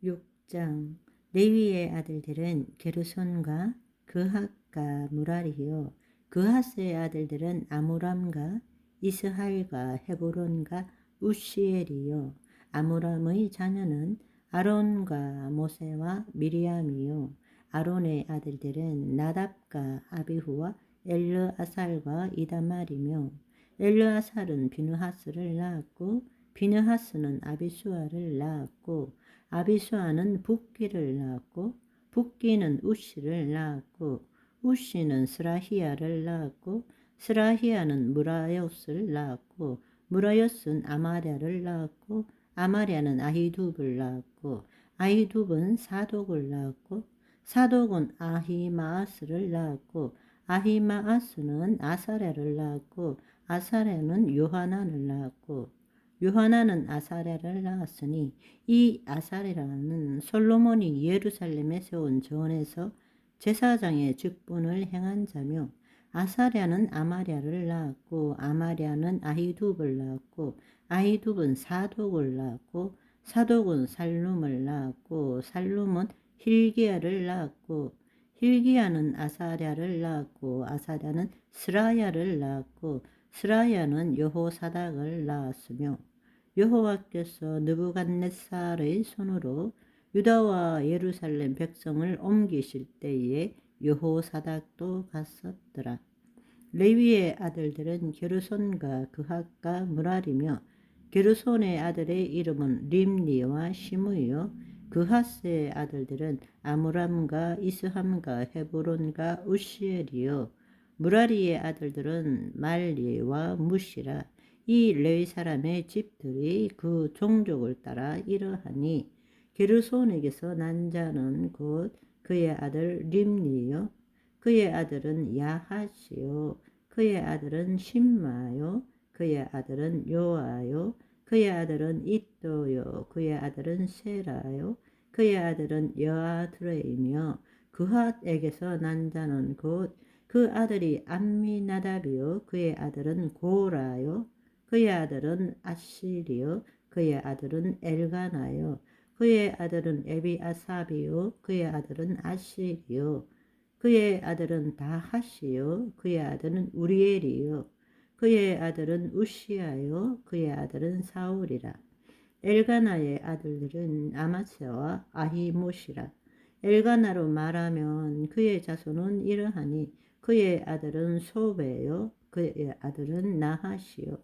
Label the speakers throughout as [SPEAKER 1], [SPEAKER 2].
[SPEAKER 1] 6장 레위의 아들들은 게르손과 그핫과 무라리요. 그핫의 아들들은 아므람과 이스할과 헤브론과 우시엘이요. 아므람의 자녀는 아론과 모세와 미리암이요. 아론의 아들들은 나답과 아비후와 엘르아살과 이다말이며 엘르아살은 비느하스를 낳았고 비느하스는 아비수아를 낳았고 아비수아는 붓기를 낳았고 붓기는 우시를 낳았고 우시는 스라히야를 낳았고 스라히야는 무라요스를 낳았고 무라요스는 아마랴를 낳았고 아마랴는 아히둡을 낳았고 아히둡은 사독을 낳았고 사독은 아히마아스를 낳았고 아히마아스는 아사랴를 낳았고 아사랴는 요하난을 낳았고 요하나는 아사랴를 낳았으니 이 아사랴는 솔로몬이 예루살렘에 세운 전에서 제사장의 직분을 행한 자며 아사랴는 아마랴를 낳았고 아마랴는 아히둡을 낳았고 아히둡은 사독을 낳았고 사독은 살룸을 낳았고 살룸은 힐기야를 낳았고 힐기야는 아사랴를 낳았고 아사랴는 스라야를 낳았고 스라야는 여호사닥을 낳았으며 여호와께서 느부갓네살의 손으로 유다와 예루살렘 백성을 옮기실 때에 여호사닥도 갔었더라. 레위의 아들들은 게르손과 그핫과 무라리며 게르손의 아들의 이름은 림니와 시므이요. 그핫의 아들들은 아므람과 이스함과 헤브론과 우시엘이요. 무라리의 아들들은 말리와 무시라. 이 레위 사람의 집들이 그 종족을 따라 이러하니 게르손에게서 난 자는 곧 그의 아들 림니요. 그의 아들은 야하시요. 그의 아들은 심마요. 그의 아들은 요아요. 그의 아들은 이또요. 그의 아들은 세라요. 그의 아들은 여아드레이며 그핫에게서 난 자는 곧 그 아들이 암미나답이요. 그의 아들은 고라요. 그의 아들은 아실이요. 그의 아들은 엘가나요. 그의 아들은 에비아삽이요. 그의 아들은 아실이요. 그의 아들은 다하시요. 그의 아들은 우리엘이요. 그의 아들은 우시아요. 그의 아들은 사울이라. 엘가나의 아들들은 아마스와 아히모시라. 엘가나로 말하면 그의 자손은 이러하니 그의 아들은 소베요. 그의 아들은 나하시요.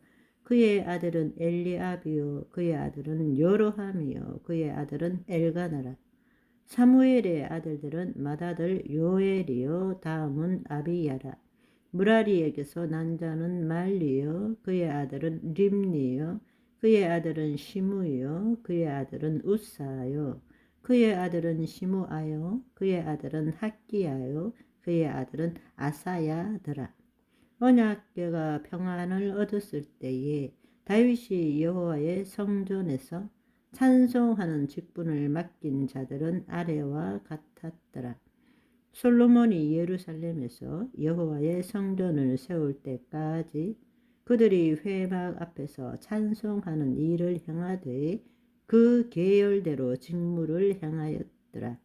[SPEAKER 1] 그의 아들은 엘리압이요. 그의 아들은 여로함이요. 그의 아들은 엘가나라. 사무엘의 아들들은 맏아들 요엘이요. 다음은 아비야라. 무라리에게서 난 자는 말리요. 그의 아들은 림니요. 그의 아들은 시므요. 그의 아들은 우사요. 그의 아들은 시므아요. 그의 아들은 학기야요. 그의 아들은 아사야더라. 언약궤가 평안을 얻었을 때에 다윗이 여호와의 성전에서 찬송하는 직분을 맡긴 자들은 아래와 같았더라. 솔로몬이 예루살렘에서 여호와의 성전을 세울 때까지 그들이 회막 앞에서 찬송하는 일을 행하되 그 계열대로 직무를 행하였더라.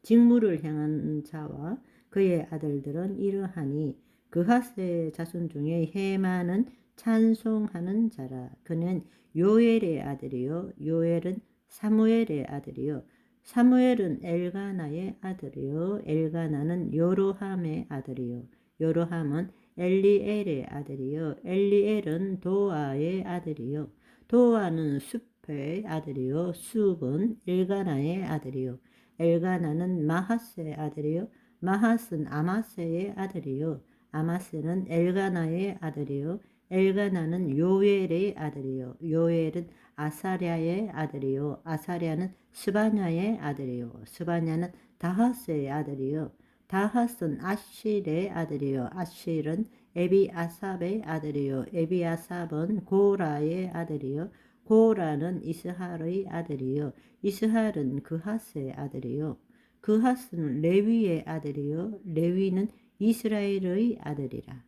[SPEAKER 1] 직무를 행한 자와 그의 아들들은 이러하니 그핫의 자손 중에 헤만은 찬송하는 자라. 그는 요엘의 아들이요. 요엘은 사무엘의 아들이요. 사무엘은 엘가나의 아들이요. 엘가나는 요로함의 아들이요. 요로함은 엘리엘의 아들이요. 엘리엘은 도아의 아들이요. 도아는 숲의 아들이요. 숲은 엘가나의 아들이요. 엘가나는 마하스의 아들이요. 마하스는 아마스의 아들이요. 아마스는 엘가나의 아들이요. 엘가나는 요엘의 아들이요. 요엘은 아사랴의 아들이요. 아사랴는 스바냐의 아들이요. 스바냐는 다하스의 아들이요. 다하스는 아실의 아들이요. 아실은 에비아삽의 아들이요. 에비아삽은 고라의 아들이요. 고라는 이스할의 아들이요. 이스할은 그핫의 아들이요. 그핫은 레위의 아들이요. 레위는 이스라엘의 아들이라.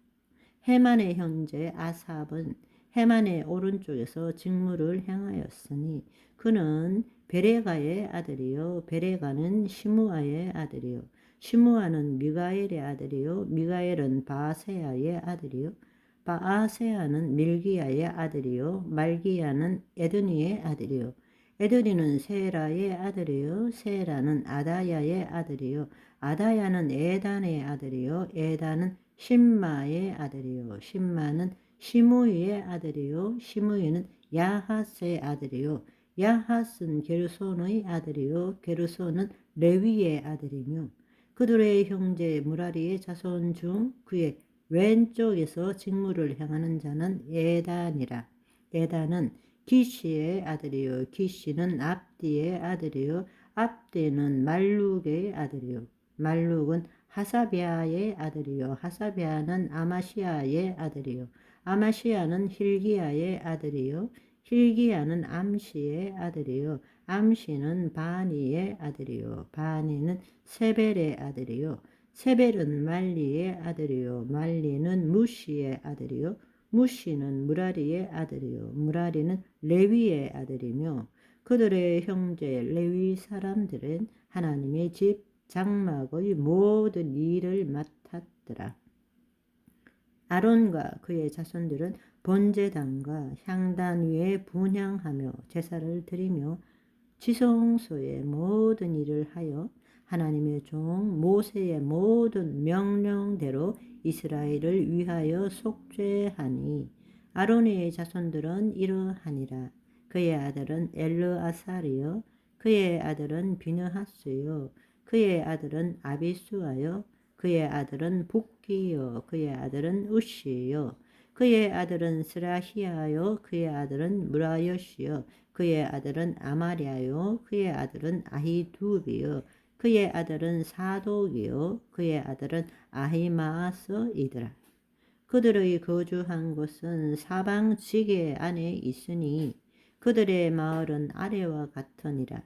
[SPEAKER 1] 헤만의 형제 아삽은 헤만의 오른쪽에서 직무를 행하였으니 그는 베레가의 아들이요 베레가는 시므아의 아들이요 시므아는 미가엘의 아들이요 미가엘은 바세아의 아들이요 바아세아는 밀기야의 아들이요 말기야는 에드니의 아들이요 에드니는 세라의 아들이요 세라는 아다야의 아들이요 아다야는 에단의 아들이요 에단은 심마의 아들이요 심마는 시므이의 아들이요 시므이는 야하스의 아들이요 야하스는 게르손의 아들이요 게르손은 레위의 아들이며 그들의 형제 무라리의 자손 중 그의 왼쪽에서 직무를 행하는 자는 에단이라. 에단은 기시의 아들이요 기시는 압디의 아들이요 압디는 말룩의 아들이요 말룩은 하사비아의 아들이요 하사비아는 아마시아의 아들이요 아마시아는 힐기야의 아들이요 힐기야는 암시의 아들이요 암시는 바니의 아들이요 바니는 세벨의 아들이요 세벨은 말리의 아들이요 말리는 무시의 아들이요 무시는 무라리의 아들이요 무라리는 레위의 아들이며 그들의 형제 레위 사람들은 하나님의 집 장막의 모든 일을 맡았더라. 아론과 그의 자손들은 번제단과 향단 위에 분향하며 제사를 드리며 지성소의 모든 일을 하여 하나님의 종 모세의 모든 명령대로 이스라엘을 위하여 속죄하니 아론의 자손들은 이러하니라. 그의 아들은 엘르아살이요 그의 아들은 비느하스요 그의 아들은 아비수아요 그의 아들은 북기요 그의 아들은 우시요 그의 아들은 스라히야요 그의 아들은 무라요시요 그의 아들은 아마랴요 그의 아들은 아히두비요 그의 아들은 사독이요 그의 아들은 아히마아스이더라. 그들의 거주한 곳은 사방 지게 안에 있으니 그들의 마을은 아래와 같으니라.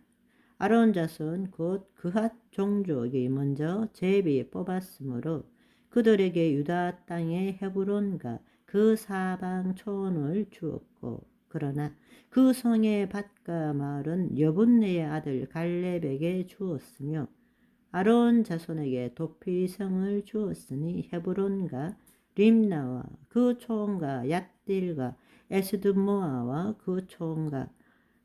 [SPEAKER 1] 아론 자손 곧 그핫 종족이 먼저 제비 뽑았으므로 그들에게 유다 땅의 헤브론과 그 사방 초원을 주었고 그러나 그 성의 밭과 마을은 여분네의 아들 갈렙에게 주었으며 아론 자손에게 도피성을 주었으니 헤브론과 림나와 그 초원과 얏딜과 에스드모아와 그 초원과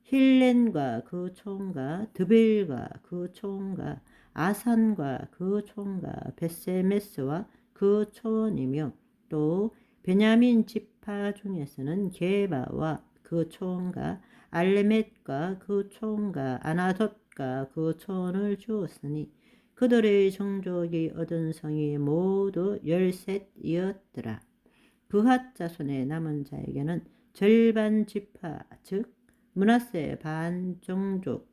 [SPEAKER 1] 힐렌과 그 총과 드빌과 그 총과 아산과 그 총과 베세메스와 그 초원이며 또 베냐민 지파 중에서는 게바와 그 초원과 알레멧과 그 초원과 아나돗과 그 초원을 주었으니 그들의 종족이 얻은 성이 모두 13이었더라. 그핫 자손의 남은 자에게는 절반 지파 즉 므낫세 반 종족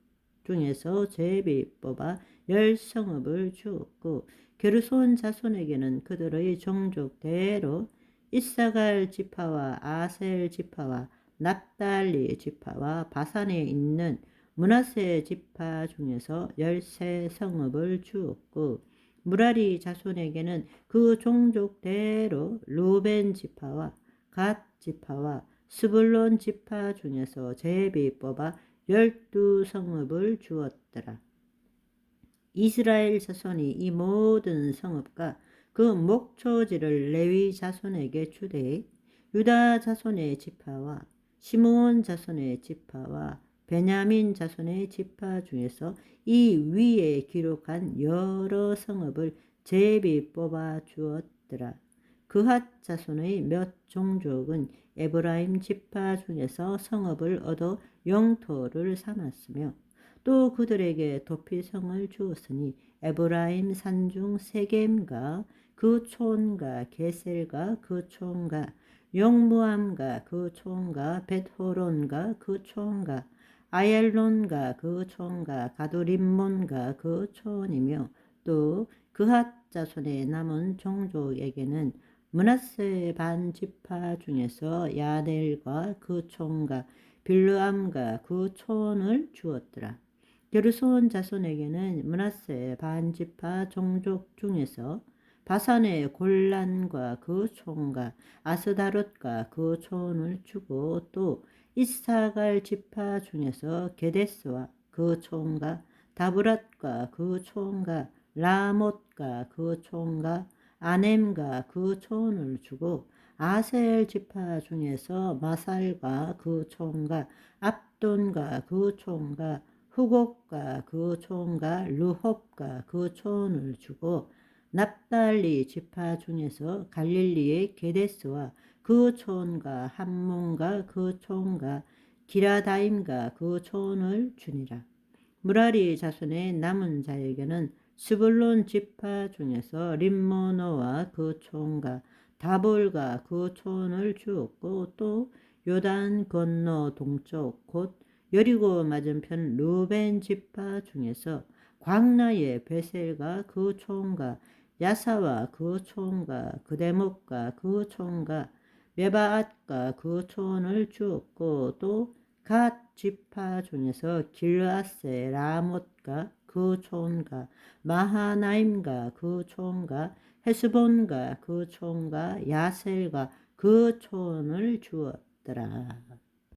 [SPEAKER 1] 중에서 제비 뽑아 10성읍을 주었고 게르손 자손에게는 그들의 종족대로 이사갈 지파와 아셀 지파와 납달리 지파와 바산에 있는 므낫세 지파 중에서 13성읍을 주었고 무라리 자손에게는 그 종족대로 루벤 지파와 갓 지파와 스불론 지파 중에서 제비 뽑아 12성읍을 주었더라. 이스라엘 자손이 이 모든 성읍과 그 목초지를 레위 자손에게 주되 유다 자손의 지파와 시므온 자손의 지파와 베냐민 자손의 지파 중에서 이 위에 기록한 여러 성읍을 제비 뽑아 주었더라. 그핫 자손의 몇 종족은 에브라임 지파 중에서 성읍을 얻어 영토를 삼았으며 또 그들에게 도피성을 주었으니 에브라임 산중 세겜과 그 촌과 게셀과 그 촌과 용무암과 그 촌과 벳호론과 그 촌과 아얄론과 그 촌과 가두림몬과 그 촌이며 또 그핫 자손의 남은 종족에게는 므낫세 반 지파 중에서 야넬과 그 촌과 빌르암과 그 촌을 주었더라. 게르손 자손에게는 므낫세 반 지파 종족 중에서 바산의 골란과 그 촌과 아스다롯과 그 촌을 주고 또 이사갈 지파 중에서 게데스와 그 총과 다브랏과 그 총과 라못과 그 총과 아넴과 그 총을 주고 아셀 지파 중에서 마살과 그 총과 압돈과 그 총과 후곡과 그 총과 르홉과 그 총을 주고 납달리 지파 중에서 갈릴리의 게데스와 그 촌과 함몬과 그 촌과 기라다임과 그 촌을 주니라. 무라리 자손의 남은 자에게는 스불론 지파 중에서 림모노와 그 촌과 다볼과 그 촌을 주었고 또 요단 건너 동쪽 곧 여리고 맞은편 루벤 지파 중에서 광나의 베셀과 그 촌과 야사와 그 촌과 그대목과 그 촌과 메바앗과 그 촌을 주었고 또 갓 지파 중에서 길앗세 라못과 그 촌과 마하나임과 그 촌과 헤스본과 그 촌과 야셀과 그 촌을 주었더라.